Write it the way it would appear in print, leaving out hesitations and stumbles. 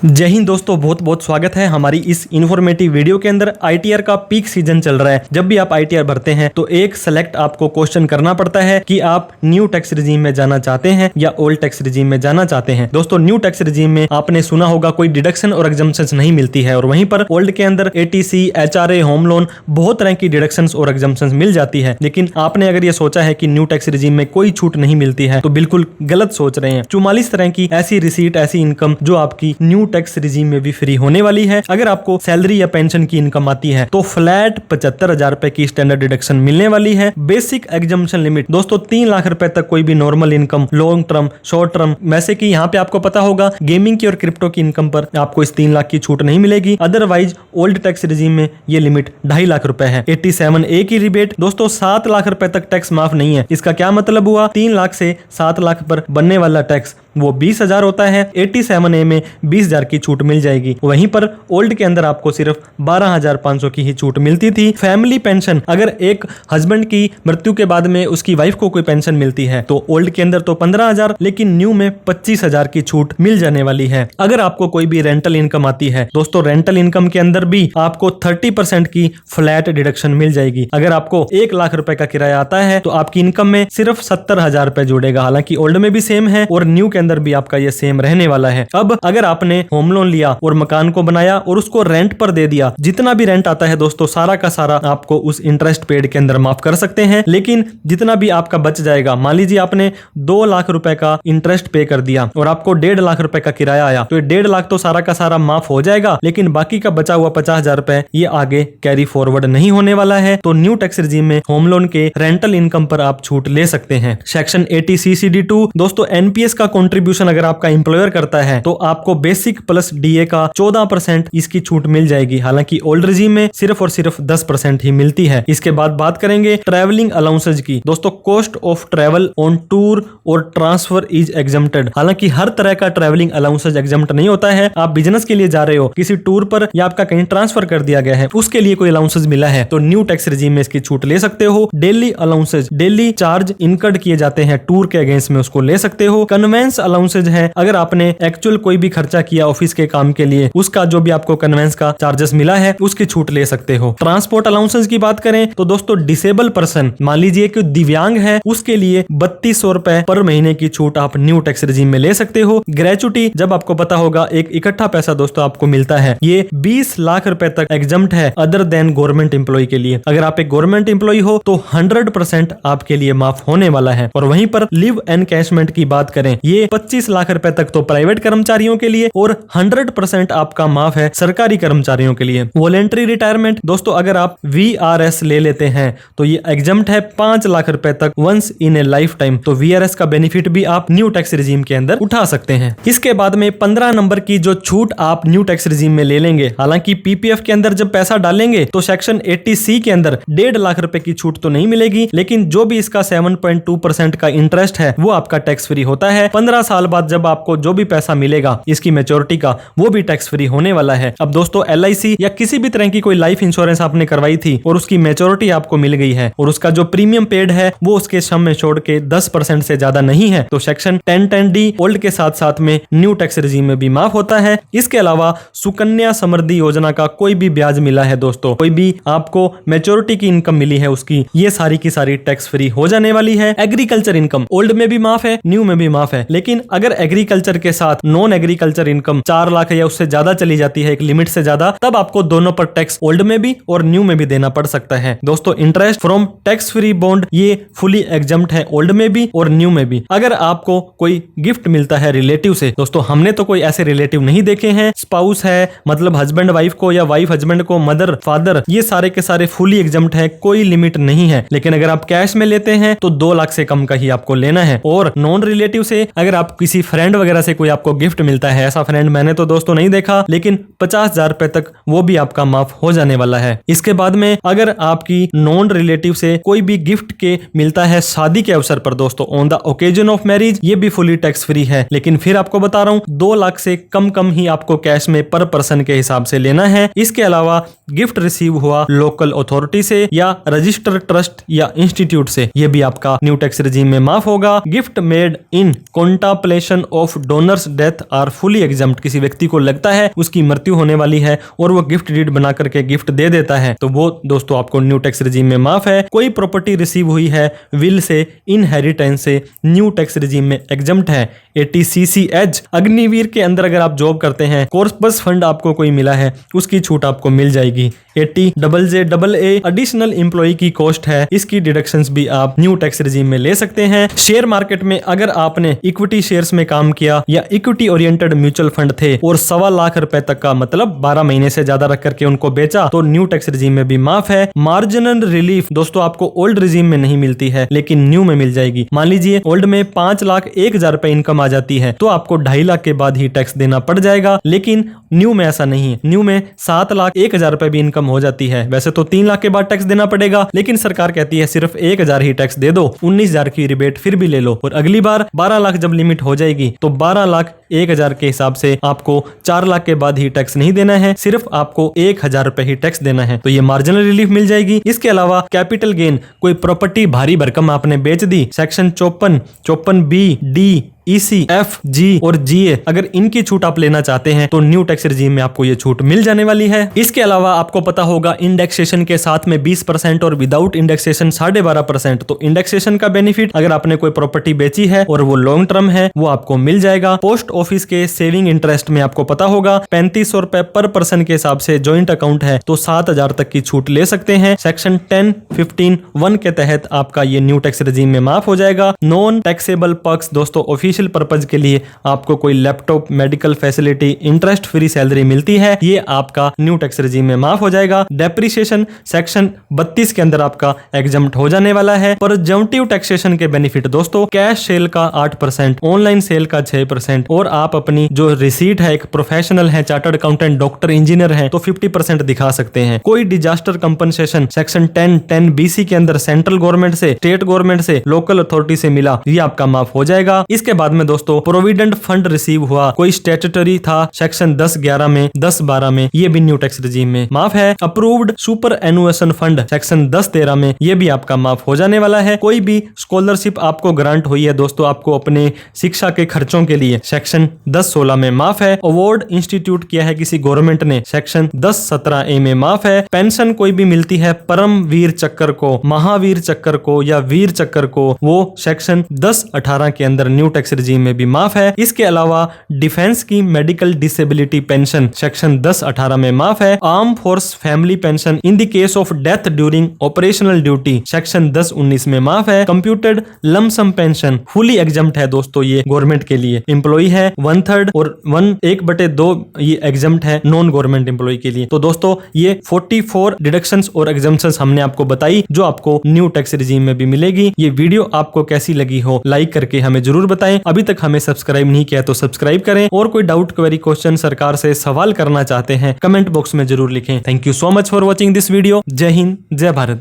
जय हिंद दोस्तों, बहुत बहुत स्वागत है हमारी इस इन्फॉर्मेटिव वीडियो के अंदर। आईटीआर का पीक सीजन चल रहा है। जब भी आप आईटीआर भरते हैं तो एक सेलेक्ट आपको क्वेश्चन करना पड़ता है कि आप न्यू टैक्स रिजीम में जाना चाहते हैं या ओल्ड टैक्स रिजीम में जाना चाहते हैं। दोस्तों, न्यू टैक्स रिजीम में आपने सुना होगा कोई डिडक्शन और एग्जम्पशंस नहीं मिलती है, और वहीं पर ओल्ड के अंदर एटीसी, एचआरए, होम लोन, बहुत तरह की डिडक्शंस और एग्जम्पशंस मिल जाती है। लेकिन आपने अगर ये सोचा है कि न्यू टैक्स रिजीम में कोई छूट नहीं मिलती है तो बिल्कुल गलत सोच रहे हैं। 44 तरह की ऐसी रिसीट, ऐसी इनकम जो आपकी न्यू टैक्स रिजीम में फ्री होने वाली है। अगर आपको सैलरी या पेंशन की इनकम आती है तो फ्लैट 75,000 रुपए की स्टैंडर्ड डिडक्शन मिलने वाली है। बेसिक एग्जम्पशन लिमिट दोस्तों 3 लाख रुपए तक कोई भी normal income, long term, short term, वैसे कि यहाँ पे आपको पता होगा गेमिंग की और क्रिप्टो की इनकम पर आपको इस 3 लाख की छूट नहीं मिलेगी। अदरवाइज ओल्ड टैक्स रिजीम में ये लिमिट 2.5 लाख रुपए है। 87A की रिबेट दोस्तों 7 लाख रुपए तक टैक्स माफ नहीं है। इसका क्या मतलब हुआ? 3 लाख से 7 लाख पर बनने वाला टैक्स वो 20,000 होता है। 87A में 20,000 की छूट मिल जाएगी। वहीं पर ओल्ड के अंदर आपको सिर्फ 12,500 की ही छूट मिलती थी। फैमिली पेंशन, अगर एक हस्बैंड की मृत्यु के बाद में उसकी वाइफ को कोई पेंशन मिलती है तो ओल्ड के अंदर तो 15,000, लेकिन न्यू में 25,000 की छूट मिल जाने वाली है। अगर आपको कोई भी रेंटल इनकम आती है दोस्तों, रेंटल इनकम के अंदर भी आपको 30% की फ्लैट डिडक्शन मिल जाएगी। अगर आपको 1 लाख रुपए का किराया आता है तो आपकी इनकम में सिर्फ 70,000 रुपए जुड़ेगा। हालांकि ओल्ड में भी सेम है और न्यू के अंदर भी आपका ये सेम रहने वाला है। अब अगर आपने होम लोन लिया और मकान को बनाया और उसको रेंट पर दे दिया, जितना भी रेंट आता है दोस्तों सारा का सारा आपको उस इंटरेस्ट पेड के अंदर माफ कर सकते हैं। लेकिन जितना भी आपका बच जाएगा, मान लीजिए आपने 2 लाख रुपए का इंटरेस्ट पे कर दिया और आपको 1.5 लाख रुपए का किराया आया, तो 1.5 लाख तो सारा का सारा माफ हो जाएगा, लेकिन बाकी का बचा हुआ 50,000 रुपए ये आगे कैरी फॉरवर्ड नहीं होने वाला है। तो न्यू टैक्स रिजीम में होम लोन के रेंटल इनकम पर आप छूट ले सकते हैं। सेक्शन 80CCD2 दोस्तों, एनपीएस का कंट्रीब्यूशन अगर आपका एम्प्लॉयर करता है तो आपको बेसिक प्लस डीए का 14% इसकी छूट मिल जाएगी। हालांकि ओल्ड रिजीम में सिर्फ और सिर्फ 10% ही मिलती है। इसके बाद बात करेंगे ट्रैवलिंग अलाउंसेज की। दोस्तों, cost of travel on tour और ट्रांसफर इज एग्जम्प्टेड। हालांकि हर तरह का ट्रैवलिंग अलाउंसेज एग्जम्प्ट नहीं होता है। आप बिजनेस के लिए जा रहे हो, किसी टूर पर, या आपका कहीं ट्रांसफर कर दिया गया है, उसके लिए कोई अलाउंसेज मिला है तो न्यू टैक्स रिजीम में इसकी छूट ले सकते हो। Daily allowances, daily charge incurred किए जाते हैं टूर के अगेंस्ट में, उसको ले सकते हो। कन्वेंस अलाउंसेज है, अगर आपने एक्चुअल कोई भी खर्चा किया ऑफिस के काम के लिए, उसका जो भी आपको कन्वेंस का चार्जेस मिला है उसकी छूट ले सकते हो। ट्रांसपोर्ट अलाउंसेस की बात करें तो दोस्तों डिसेबल पर्सन, मान लीजिए कि दिव्यांग है, उसके लिए 3200 रुपए पर महीने की छूट आप न्यू टैक्स रिजीम में ले सकते हो। ग्रेचुटी, जब आपको पता होगा एक इकट्ठा पैसा दोस्तों आपको मिलता है, ये 20 लाख रुपए तक एग्जम्प्ट है अदर देन गवर्नमेंट एम्प्लॉय के लिए। अगर आप एक गवर्नमेंट एम्प्लॉय हो तो 100% आपके लिए माफ होने वाला है। और वहीं पर लिव एनकैशमेंट की बात करें, ये 25 लाख रुपए तक तो प्राइवेट कर्मचारियों के लिए और 100% आपका माफ है सरकारी कर्मचारियों के लिए। वॉलेंटरी रिटायरमेंट दोस्तों, अगर आप VRS ले लेते हैं तो ये एग्जम्प्ट है 5 लाख रुपए तक once in a life time. तो VRS का बेनिफिट भी आप न्यू टैक्स रिजीम के अंदर उठा सकते हैं। इसके बाद में 15 नंबर की जो छूट आप न्यू टैक्स रिजीम में ले लेंगे, हालांकि PPF के अंदर जब पैसा डालेंगे तो सेक्शन 80C के अंदर 1.5 लाख रुपए की छूट तो नहीं मिलेगी, लेकिन जो भी इसका 7.2% का इंटरेस्ट है वो आपका टैक्स फ्री होता है। 15 साल बाद जब आपको जो भी पैसा मिलेगा इसकी मैच्योरिटी का, वो भी टैक्स फ्री होने वाला है। अब दोस्तों LIC या किसी भी तरह की कोई लाइफ इंश्योरेंस आपने करवाई थी और उसकी मैच्योरिटी आपको मिल गई है और उसका जो प्रीमियम पेड है वो उसके सम में छोड़ के 10% से ज्यादा नहीं है, तो सेक्शन 1010D ओल्ड के साथ साथ में न्यू टैक्स रिजीम में भी माफ होता है। इसके अलावा सुकन्या समृद्धि योजना का कोई भी ब्याज मिला है दोस्तों, कोई भी आपको मैच्योरिटी की इनकम मिली है उसकी, ये सारी की सारी टैक्स फ्री हो जाने वाली है। एग्रीकल्चर इनकम ओल्ड में भी माफ है, न्यू में भी माफ है, लेकिन अगर एग्रीकल्चर के साथ नॉन एग्रीकल्चर इनकम 4 लाख या उससे ज्यादा चली जाती है एक लिमिट से ज्यादा, तब आपको दोनों पर टैक्स ओल्ड में भी और न्यू में भी देना पड़ सकता है। दोस्तों, interest from tax free bond ये फुली एग्जम्प्ट है ओल्ड में भी और न्यू में भी। अगर आपको कोई गिफ्ट मिलता है रिलेटिव से, दोस्तों हमने तो कोई ऐसे रिलेटिव नहीं देखे हैं, स्पाउस है मतलब हस्बैंड वाइफ को या वाइफ हस्बैंड को, मदर फादर, ये सारे के सारे फुली एग्जम्प्ट है, कोई लिमिट नहीं है। लेकिन अगर आप कैश में लेते हैं तो 2 लाख से कम का ही आपको लेना है। और नॉन रिलेटिव से अगर आप किसी फ्रेंड वगैरह से कोई आपको गिफ्ट मिलता है, ऐसा फ्रेंड मैंने तो दोस्तों नहीं देखा, लेकिन 50,000 रुपए तक वो भी आपका माफ हो जाने वाला है। इसके बाद में अगर आपकी नॉन रिलेटिव से कोई भी गिफ्ट के मिलता है शादी के अवसर पर दोस्तों, on the occasion of marriage, ये भी फुली टैक्स फ्री है। लेकिन फिर आपको बता रहा हूं 2 लाख से कम ही आपको कैश में पर पर्सन के हिसाब से लेना है। इसके अलावा गिफ्ट रिसीव हुआ लोकल अथॉरिटी से या रजिस्टर्ड ट्रस्ट या इंस्टीट्यूट से, ये भी आपका न्यू टैक्स रिजीम में माफ होगा। गिफ्ट मेड इन कोंटा contemplation of donors death are fully exempt. किसी व्यक्ति को लगता है उसकी मृत्यु होने वाली है और वो गिफ्ट डीड बना करके गिफ्ट दे देता है, तो वो दोस्तों आपको न्यू टैक्स रिजीम में माफ है। कोई प्रॉपर्टी रिसीव हुई है विल से, इनहेरिटेंस से, न्यू टैक्स रिजीम में एग्जम्प्ट है। 80CCH अग्निवीर के अंदर अगर आप जॉब करते हैं, कॉर्पस फंड आपको कोई मिला है, उसकी छूट आपको मिल जाएगी। 80JJAA एडिशनल एम्प्लॉय की कॉस्ट है, इसकी डिडक्शंस भी आप न्यू टैक्स रिजीम में ले सकते हैं। शेयर मार्केट में अगर आपने इक्विटी शेयर्स में काम किया या इक्विटी ओरिएंटेड म्यूचुअल फंड थे और 1.25 लाख रुपए तक का मतलब 12 महीने से ज्यादा रख करके उनको बेचा, तो न्यू टैक्स रिजीम में भी माफ है। मार्जिनल रिलीफ दोस्तों आपको ओल्ड रिजीम में नहीं मिलती है लेकिन न्यू में मिल जाएगी। मान लीजिए ओल्ड में 5,01,000 रुपए इनकम आ जाती है तो आपको 2.5 लाख के बाद ही टैक्स देना पड़ जाएगा, लेकिन न्यू में ऐसा नहीं है। न्यू में 7,01,000 रुपए भी इनकम हो जाती है। वैसे तो 3 लाख के बाद टैक्स देना पड़ेगा, लेकिन सरकार कहती है सिर्फ 1,000 ही टैक्स दे दो, 19,000 की रिबेट फिर भी ले लो, और अगली बार 12 लाख जब लिमिट हो जाएगी तो 12,01,000 के हिसाब से आपको 4 लाख के बाद ही टैक्स नहीं देना है, सिर्फ आपको 1,000 रुपए ही टैक्स देना है। तो ये मार्जिनल रिलीफ मिल जाएगी। इसके अलावा कैपिटल गेन, कोई प्रॉपर्टी भारी भरकम आपने बेच दी, section 54B, D, EC, F, G और GA, अगर इनकी छूट आप लेना चाहते हैं तो न्यू टैक्स रिजीम में आपको ये छूट मिल जाने वाली है। इसके अलावा आपको पता होगा इंडेक्सेशन के साथ में 20% और विदाउट इंडेक्सेशन 12.5%। तो इंडेक्सेशन का बेनिफिट अगर आपने कोई प्रॉपर्टी बेची है और वो लॉन्ग टर्म है वो आपको मिल जाएगा। पोस्ट ऑफिस के सेविंग इंटरेस्ट में आपको पता होगा 3500 रुपए पर पर्सन के हिसाब से ज्वाइंट अकाउंट है तो 7,000 तक की छूट ले सकते हैं। सेक्शन 10(15)(1) के तहत आपका ये न्यू टैक्स रिजीम में माफ हो जाएगा। नॉन टैक्सेबल पक्स दोस्तों ऑफिशियल पर्पज के लिए आपको कोई laptop, medical facility, interest free salary मिलती है, ये आपका न्यू टैक्स रिजीम में माफ हो जाएगा। डेप्रिसिएशन सेक्शन 32 के अंदर आपका एग्जम्प्ट हो जाने वाला है। प्रोजम्पटिव टैक्सेशन के बेनिफिट दोस्तों कैश सेल का 8%, ऑनलाइन सेल का 6% और आप अपनी जो रिसीट है, एक प्रोफेशनल है, चार्टर्ड अकाउंटेंट, डॉक्टर, इंजीनियर है तो 50% दिखा सकते हैं। कोई डिजास्टर कंपनसेशन सेक्शन 10(10)BC के अंदर सेंट्रल गवर्नमेंट से, स्टेट गवर्नमेंट से, लोकल अथॉरिटी से मिला, ये आपका माफ हो जाएगा। इसके बाद में दोस्तों प्रोविडेंट फंड रिसीव हुआ, कोई स्टैट्यूटरी था सेक्शन 10(11) में, 10(12) में, ये भी न्यू टैक्स रिजीम में माफ है। अप्रूव्ड सुपर एनुएशन फंड सेक्शन 10(13) में, ये भी आपका माफ हो जाने वाला है। कोई भी स्कॉलरशिप आपको ग्रांट हुई है दोस्तों आपको अपने शिक्षा के खर्चों के लिए, सेक्शन 10(16) में माफ है। अवार्ड इंस्टीट्यूट किया है किसी गवर्नमेंट ने, सेक्शन 10(17)A में माफ है। पेंशन कोई भी मिलती है परम वीर चक्कर को, महावीर चक्कर को या वीर चक्कर को, वो सेक्शन 10(18) के अंदर न्यू टैक्स रिजीम में भी माफ है। इसके अलावा डिफेंस की मेडिकल डिसेबिलिटी पेंशन सेक्शन 10(18) में माफ है। Arm force family pension in the case of death during operational duty section 10(19) में माफ है। Computed lump sum pension fully exempt है दोस्तों, ये गवर्नमेंट के लिए एम्प्लॉय है 1/3 और 1/2 ये एग्जम्प्ट है नॉन गवर्नमेंट एम्प्लॉय के लिए। तो दोस्तों ये 44 डिडक्शंस और एग्जम्पशंस हमने आपको बताई जो आपको न्यू टैक्स रिजीम में भी मिलेगी। ये वीडियो आपको कैसी लगी हो लाइक करके हमें जरूर बताएं। अभी तक हमें सब्सक्राइब नहीं किया तो सब्सक्राइब करें, और कोई डाउट, क्वेरी, क्वेश्चन सरकार से सवाल करना चाहते हैं कमेंट बॉक्स में जरूर लिखें। Thank you so much for watching this video. जय हिंद, जय भारत।